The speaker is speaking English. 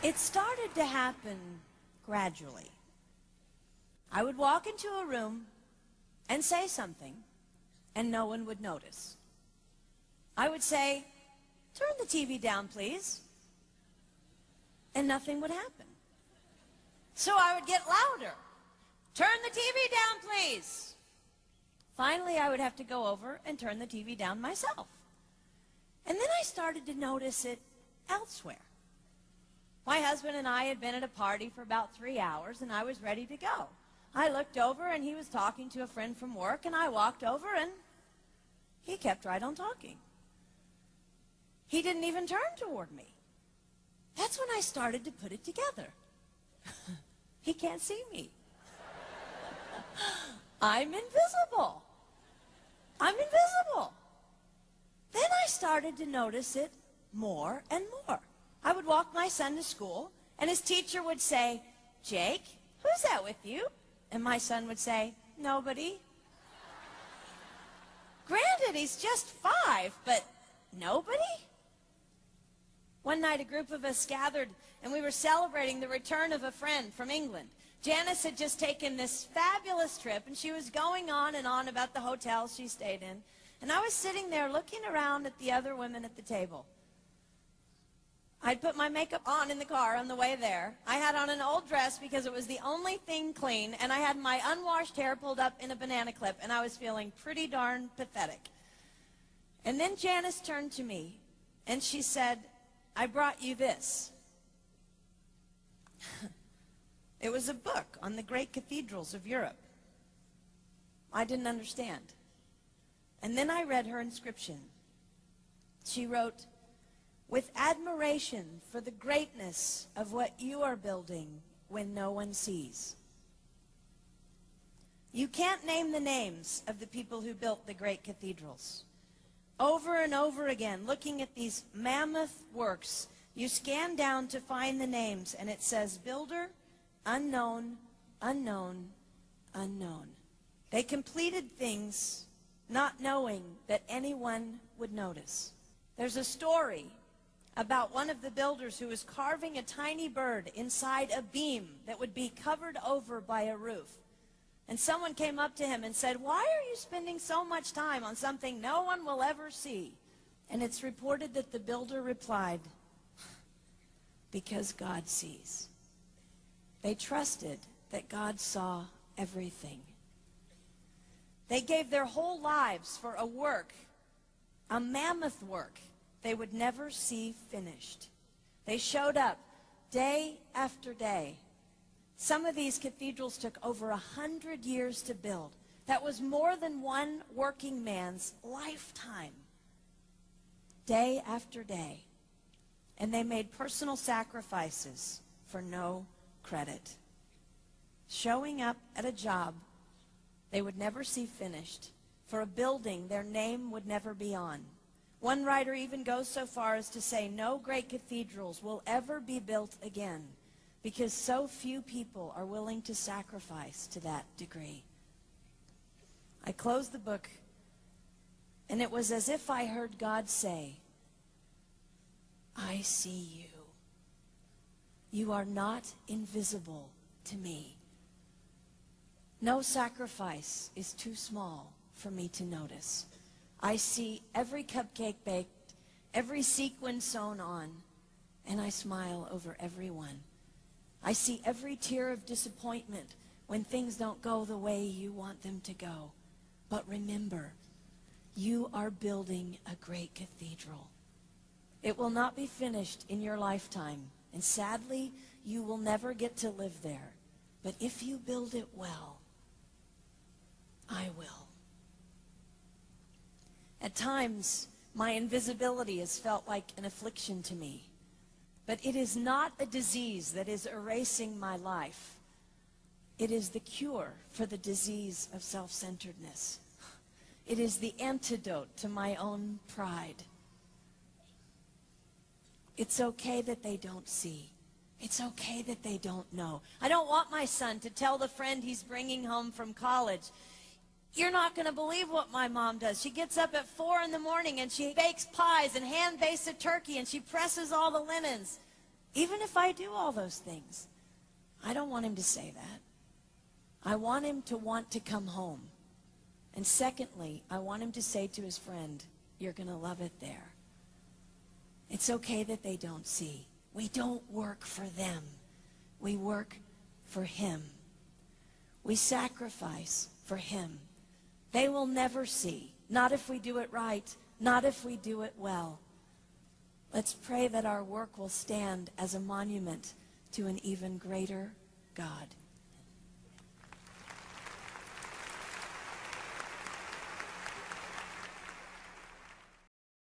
It started to happen gradually. I would walk into a room and say something, and no one would notice. I would say, "Turn the TV down, please," and nothing would happen. So I would get louder. "Turn the TV down, please." Finally, I would have to go over and turn the TV down myself. And then I started to notice it elsewhere. My husband and I had been at a party for about 3 hours, and I was ready to go. I looked over, and he was talking to a friend from work, and I walked over, and he kept right on talking. He didn't even turn toward me. That's when I started to put it together. He can't see me. I'm invisible. I'm invisible. Then I started to notice it more and more. I would walk my son to school, and his teacher would say, "Jake, who's that with you?" And my son would say, "Nobody." Granted, he's just 5, but nobody? One night, a group of us gathered, and we were celebrating the return of a friend from England. Janice had just taken this fabulous trip, and she was going on and on about the hotel she stayed in. And I was sitting there looking around at the other women at the table. I'd put my makeup on in the car on the way there. I had on an old dress because it was the only thing clean, and I had my unwashed hair pulled up in a banana clip, and I was feeling pretty darn pathetic. And then Janice turned to me, and she said, "I brought you this." It was a book on the great cathedrals of Europe. I didn't understand. And then I read her inscription. She wrote, "With admiration for the greatness of what you are building when no one sees." You can't name the names of the people who built the great cathedrals. Over and over again, looking at these mammoth works, you scan down to find the names, and it says, "Builder, unknown, unknown, unknown." They completed things not knowing that anyone would notice. There's a story about one of the builders who was carving a tiny bird inside a beam that would be covered over by a roof. And someone came up to him and said, "Why are you spending so much time on something no one will ever see?" And it's reported that the builder replied, "Because God sees." They trusted that God saw everything. They gave their whole lives for a work, a mammoth work, they would never see finished. They showed up day after day. Some of these cathedrals took over 100 years to build. That was more than one working man's lifetime. Day after day. And they made personal sacrifices for no credit. Showing up at a job they would never see finished, for a building their name would never be on. One writer even goes so far as to say no great cathedrals will ever be built again because so few people are willing to sacrifice to that degree. I closed the book, and it was as if I heard God say, "I see you. You are not invisible to me. No sacrifice is too small for me to notice. I see every cupcake baked, every sequin sewn on, and I smile over every one. I see every tear of disappointment when things don't go the way you want them to go. But remember, you are building a great cathedral. It will not be finished in your lifetime, and sadly, you will never get to live there. But if you build it well, I will." At times, my invisibility has felt like an affliction to me. But it is not a disease that is erasing my life. It is the cure for the disease of self-centeredness. It is the antidote to my own pride. It's okay that they don't see. It's okay that they don't know. I don't want my son to tell the friend he's bringing home from college, "You're not going to believe what my mom does. She gets up at 4 in the morning and she bakes pies and hand-bastes a turkey and she presses all the linens." Even if I do all those things, I don't want him to say that. I want him to want to come home. And secondly, I want him to say to his friend, you're going to love it there. It's okay that they don't see. We don't work for them. We work for him. We sacrifice for him. They will never see. Not if we do it right. Not if we do it well. Let's pray that our work will stand as a monument to an even greater God.